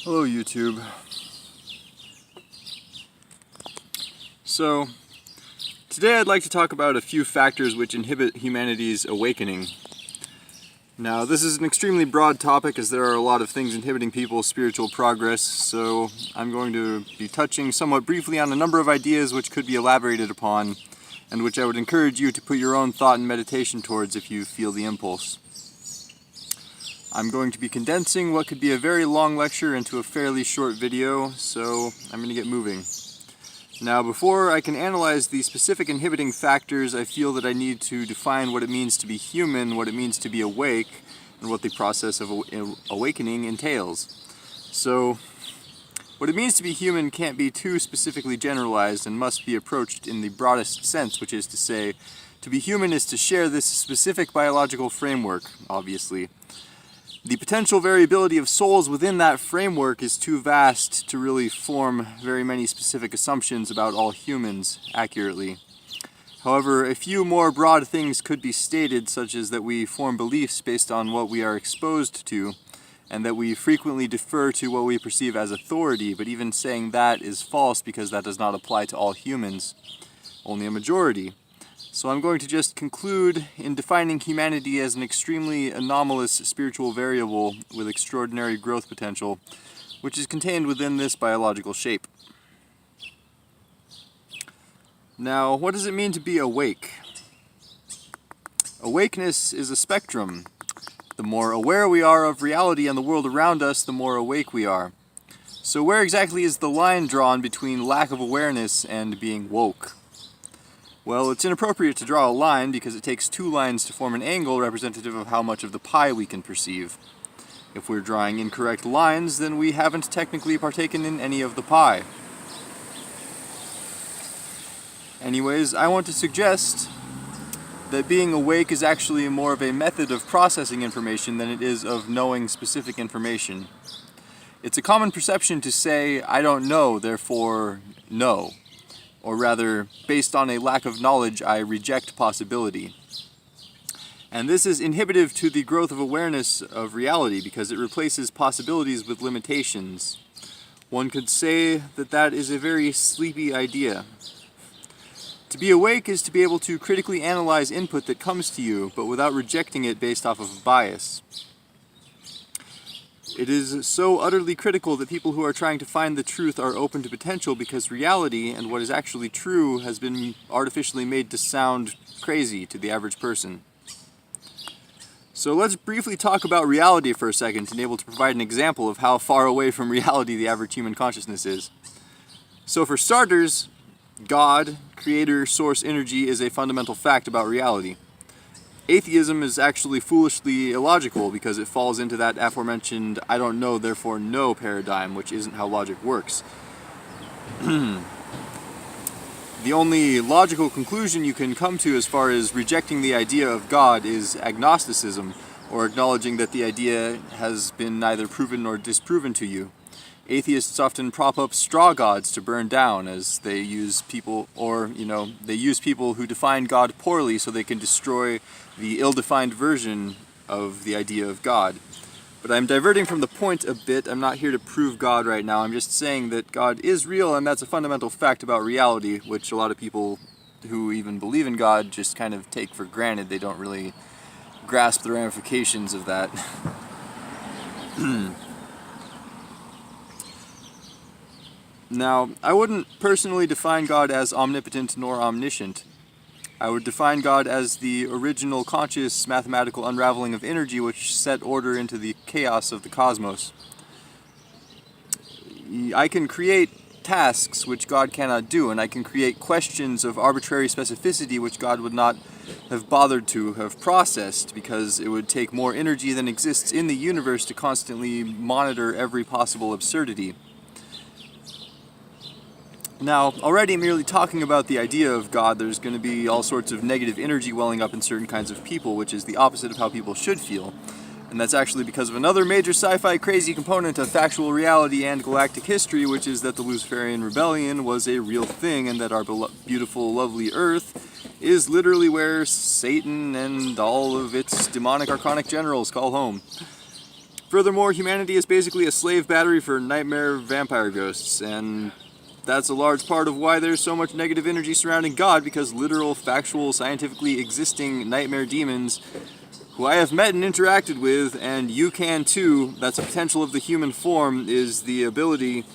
Hello YouTube. So, today I'd like to talk about a few factors which inhibit humanity's awakening. Now, this is an extremely broad topic as there are a lot of things inhibiting people's spiritual progress, so I'm going to be touching somewhat briefly on a number of ideas which could be elaborated upon, and which I would encourage you to put your own thought and meditation towards if you feel the impulse. I'm going to be condensing what could be a very long lecture into a fairly short video, so I'm going to get moving. Now, before I can analyze the specific inhibiting factors, I feel that I need to define what it means to be human, what it means to be awake, and what the process of awakening entails. So, what it means to be human can't be too specifically generalized and must be approached in the broadest sense, which is to say, to be human is to share this specific biological framework, obviously. The potential variability of souls within that framework is too vast to really form very many specific assumptions about all humans accurately. However, a few more broad things could be stated, such as that we form beliefs based on what we are exposed to, and that we frequently defer to what we perceive as authority, but even saying that is false because that does not apply to all humans, only a majority. So I'm going to just conclude in defining humanity as an extremely anomalous spiritual variable with extraordinary growth potential, which is contained within this biological shape. Now, what does it mean to be awake? Awakeness is a spectrum. The more aware we are of reality and the world around us, the more awake we are. So where exactly is the line drawn between lack of awareness and being woke? Well, it's inappropriate to draw a line because it takes two lines to form an angle representative of how much of the pie we can perceive. If we're drawing incorrect lines, then we haven't technically partaken in any of the pie. Anyways, I want to suggest that being awake is actually more of a method of processing information than it is of knowing specific information. It's a common perception to say, I don't know, therefore no. Or rather, based on a lack of knowledge, I reject possibility. And this is inhibitive to the growth of awareness of reality because it replaces possibilities with limitations. One could say that that is a very sleepy idea. To be awake is to be able to critically analyze input that comes to you, but without rejecting it based off of bias. It is so utterly critical that people who are trying to find the truth are open to potential because reality and what is actually true has been artificially made to sound crazy to the average person. So let's briefly talk about reality for a second to be able to provide an example of how far away from reality the average human consciousness is. So for starters, God, creator, source, energy is a fundamental fact about reality. Atheism is actually foolishly illogical because it falls into that aforementioned I don't know, therefore no paradigm, which isn't how logic works. The only logical conclusion you can come to as far as rejecting the idea of God is agnosticism, or acknowledging that the idea has been neither proven nor disproven to you. Atheists often prop up straw gods to burn down as they use people, they use people who define God poorly so they can destroy the ill-defined version of the idea of God. But I'm diverting from the point a bit. I'm not here to prove God right now. I'm just saying that God is real, and that's a fundamental fact about reality, which a lot of people who even believe in God just kind of take for granted. They don't really grasp the ramifications of that. Now, I wouldn't personally define God as omnipotent nor omniscient. I would define God as the original conscious mathematical unraveling of energy which set order into the chaos of the cosmos. I can create tasks which God cannot do, and I can create questions of arbitrary specificity which God would not have bothered to have processed because it would take more energy than exists in the universe to constantly monitor every possible absurdity. Now, already merely talking about the idea of God, there's going to be all sorts of negative energy welling up in certain kinds of people, which is the opposite of how people should feel. And that's actually because of another major sci-fi crazy component of factual reality and galactic history, which is that the Luciferian Rebellion was a real thing and that our beautiful, lovely Earth is literally where Satan and all of its demonic archonic generals call home. Furthermore, humanity is basically a slave battery for nightmare vampire ghosts, and that's a large part of why there's so much negative energy surrounding God, because literal, factual, scientifically existing nightmare demons, who I have met and interacted with, and you can too, that's a potential of the human form, is the ability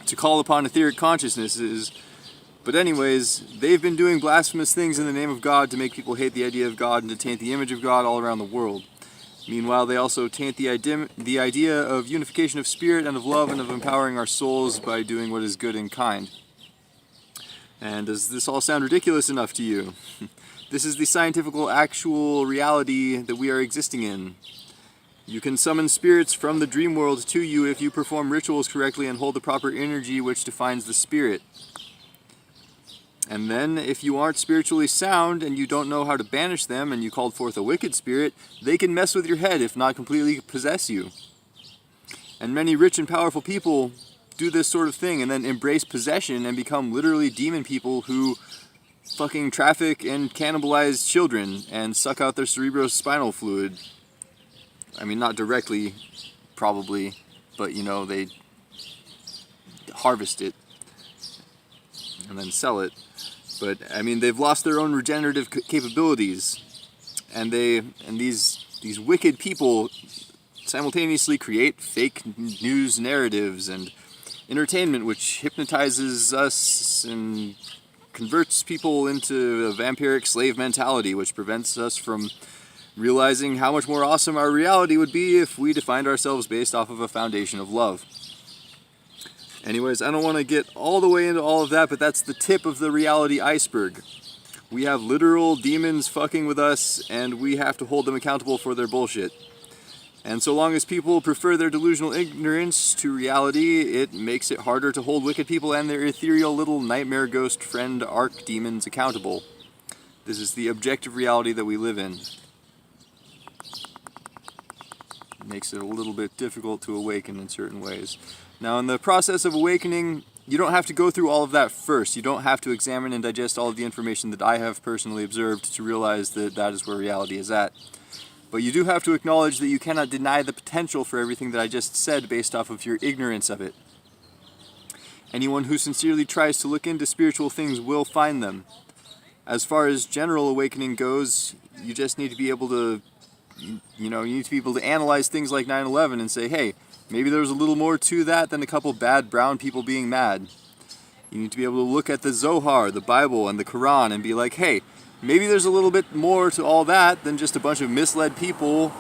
to call upon etheric consciousnesses. But anyways, they've been doing blasphemous things in the name of God to make people hate the idea of God and to taint the image of God all around the world. Meanwhile, they also taint the idea of unification of spirit and of love and of empowering our souls by doing what is good and kind. And does this all sound ridiculous enough to you? This is the scientific actual reality that we are existing in. You can summon spirits from the dream world to you if you perform rituals correctly and hold the proper energy which defines the spirit. And then, if you aren't spiritually sound and you don't know how to banish them and you called forth a wicked spirit, they can mess with your head if not completely possess you. And many rich and powerful people do this sort of thing and then embrace possession and become literally demon people who fucking traffic and cannibalize children and suck out their cerebrospinal fluid. I mean, not directly, probably, but you know, they harvest it and then sell it. But I mean, they've lost their own regenerative capabilities, and these wicked people simultaneously create fake news narratives and entertainment which hypnotizes us and converts people into a vampiric slave mentality, which prevents us from realizing how much more awesome our reality would be if we defined ourselves based off of a foundation of love. Anyways, I don't want to get all the way into all of that, but that's the tip of the reality iceberg. We have literal demons fucking with us, and we have to hold them accountable for their bullshit. And so long as people prefer their delusional ignorance to reality, it makes it harder to hold wicked people and their ethereal little nightmare ghost friend arc demons accountable. This is the objective reality that we live in. It makes it a little bit difficult to awaken in certain ways. Now, in the process of awakening, you don't have to go through all of that first. You don't have to examine and digest all of the information that I have personally observed to realize that that is where reality is at. But you do have to acknowledge that you cannot deny the potential for everything that I just said based off of your ignorance of it. Anyone who sincerely tries to look into spiritual things will find them. As far as general awakening goes, you just need to be able to, you need to be able to analyze things like 9/11 and say, hey, maybe there's a little more to that than a couple bad brown people being mad. You need to be able to look at the Zohar, the Bible, and the Quran and be like, hey, maybe there's a little bit more to all that than just a bunch of misled people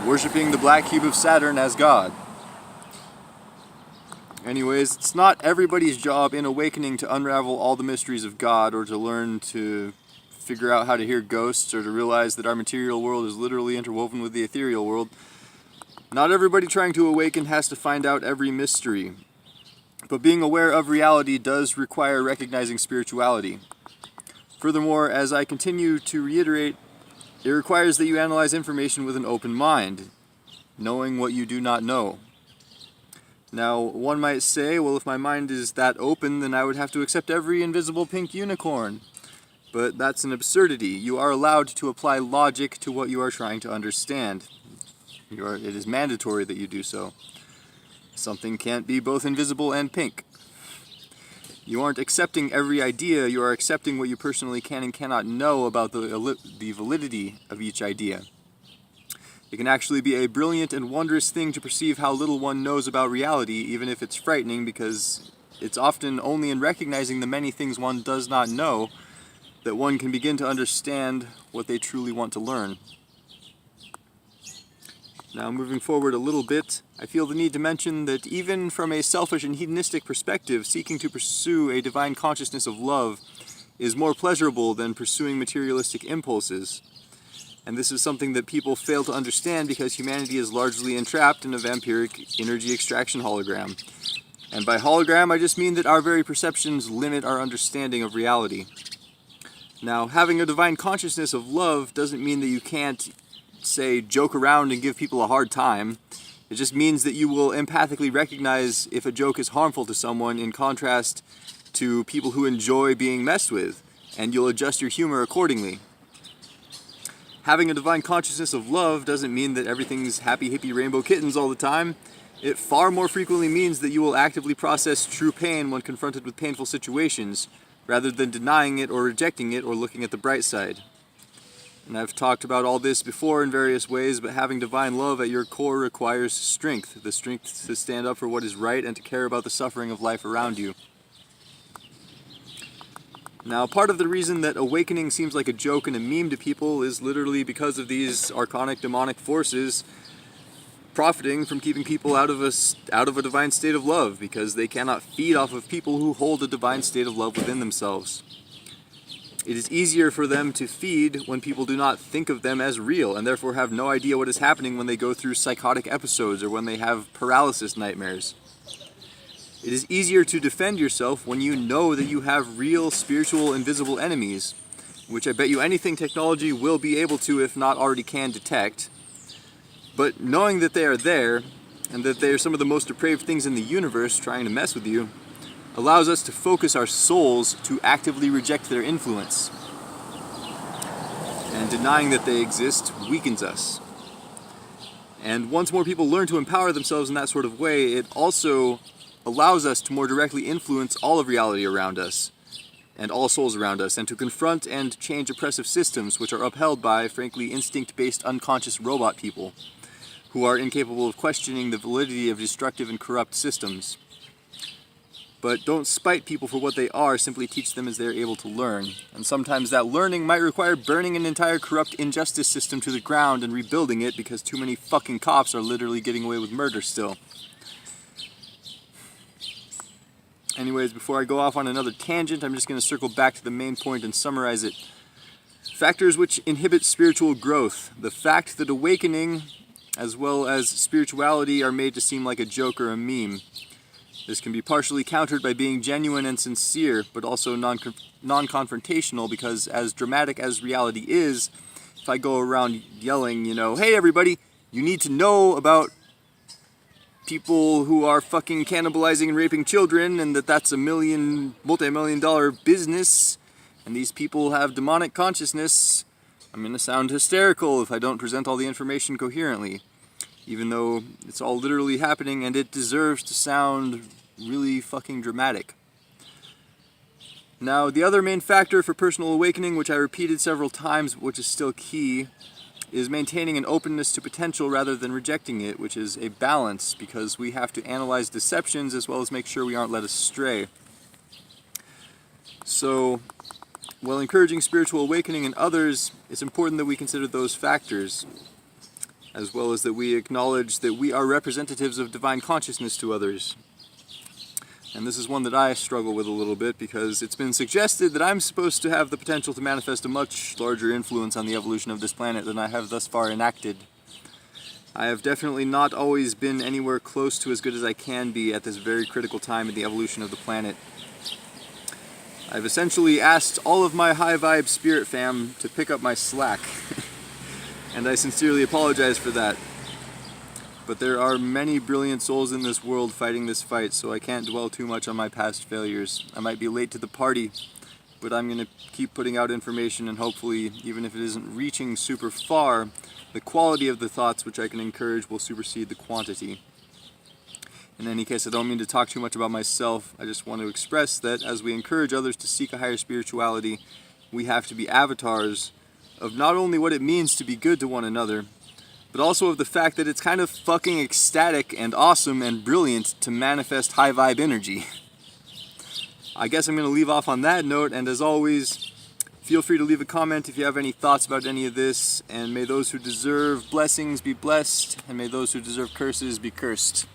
worshiping the black cube of Saturn as God. Anyways, it's not everybody's job in awakening to unravel all the mysteries of God or to learn to figure out how to hear ghosts or to realize that our material world is literally interwoven with the ethereal world. Not everybody trying to awaken has to find out every mystery, but being aware of reality does require recognizing spirituality. Furthermore, as I continue to reiterate, it requires that you analyze information with an open mind, knowing what you do not know. Now, one might say, well, if my mind is that open, then I would have to accept every invisible pink unicorn. But that's an absurdity. You are allowed to apply logic to what you are trying to understand. It is mandatory that you do so. Something can't be both invisible and pink. You aren't accepting every idea, you are accepting what you personally can and cannot know about the validity of each idea. It can actually be a brilliant and wondrous thing to perceive how little one knows about reality, even if it's frightening, because it's often only in recognizing the many things one does not know that one can begin to understand what they truly want to learn. Now, moving forward a little bit, I feel the need to mention that even from a selfish and hedonistic perspective, seeking to pursue a divine consciousness of love is more pleasurable than pursuing materialistic impulses. And this is something that people fail to understand because humanity is largely entrapped in a vampiric energy extraction hologram. And by hologram, I just mean that our very perceptions limit our understanding of reality. Now, having a divine consciousness of love doesn't mean that you can't, say, joke around and give people a hard time. It just means that you will empathically recognize if a joke is harmful to someone in contrast to people who enjoy being messed with, and you'll adjust your humor accordingly. Having a divine consciousness of love doesn't mean that everything's happy, hippie, rainbow kittens all the time. It far more frequently means that you will actively process true pain when confronted with painful situations, rather than denying it or rejecting it or looking at the bright side. And I've talked about all this before in various ways, but having divine love at your core requires strength. The strength to stand up for what is right and to care about the suffering of life around you. Now, part of the reason that awakening seems like a joke and a meme to people is literally because of these archonic demonic forces profiting from keeping people out of a divine state of love, because they cannot feed off of people who hold a divine state of love within themselves. It is easier for them to feed when people do not think of them as real, and therefore have no idea what is happening when they go through psychotic episodes or when they have paralysis nightmares. It is easier to defend yourself when you know that you have real, spiritual, invisible enemies, which I bet you anything technology will be able to, if not already can, detect. But knowing that they are there, and that they are some of the most depraved things in the universe trying to mess with you, allows us to focus our souls to actively reject their influence. And denying that they exist weakens us. And once more people learn to empower themselves in that sort of way, it also allows us to more directly influence all of reality around us, and all souls around us, and to confront and change oppressive systems which are upheld by, frankly, instinct-based unconscious robot people, who are incapable of questioning the validity of destructive and corrupt systems. But don't spite people for what they are, simply teach them as they are able to learn. And sometimes that learning might require burning an entire corrupt injustice system to the ground and rebuilding it, because too many fucking cops are literally getting away with murder still. Anyways, before I go off on another tangent, I'm just going to circle back to the main point and summarize it. Factors which inhibit spiritual growth. The fact that awakening, as well as spirituality, are made to seem like a joke or a meme. This can be partially countered by being genuine and sincere, but also non-confrontational, because as dramatic as reality is, if I go around yelling, hey everybody, you need to know about people who are fucking cannibalizing and raping children, and that's a multi-million-dollar business, and these people have demonic consciousness, I'm gonna sound hysterical if I don't present all the information coherently, even though it's all literally happening and it deserves to sound really fucking dramatic. Now, the other main factor for personal awakening, which I repeated several times, which is still key, is maintaining an openness to potential rather than rejecting it, which is a balance, because we have to analyze deceptions as well as make sure we aren't led astray. So, while encouraging spiritual awakening in others, it's important that we consider those factors, as well as that we acknowledge that we are representatives of divine consciousness to others. And this is one that I struggle with a little bit, because it's been suggested that I'm supposed to have the potential to manifest a much larger influence on the evolution of this planet than I have thus far enacted. I have definitely not always been anywhere close to as good as I can be at this very critical time in the evolution of the planet. I've essentially asked all of my high vibe spirit fam to pick up my slack, and I sincerely apologize for that. But there are many brilliant souls in this world fighting this fight, so I can't dwell too much on my past failures. I might be late to the party, but I'm going to keep putting out information, and hopefully, even if it isn't reaching super far, the quality of the thoughts which I can encourage will supersede the quantity. In any case, I don't mean to talk too much about myself. I just want to express that as we encourage others to seek a higher spirituality, we have to be avatars of not only what it means to be good to one another, but also of the fact that it's kind of fucking ecstatic and awesome and brilliant to manifest high vibe energy. I guess I'm going to leave off on that note, and as always, feel free to leave a comment if you have any thoughts about any of this, and may those who deserve blessings be blessed, and may those who deserve curses be cursed.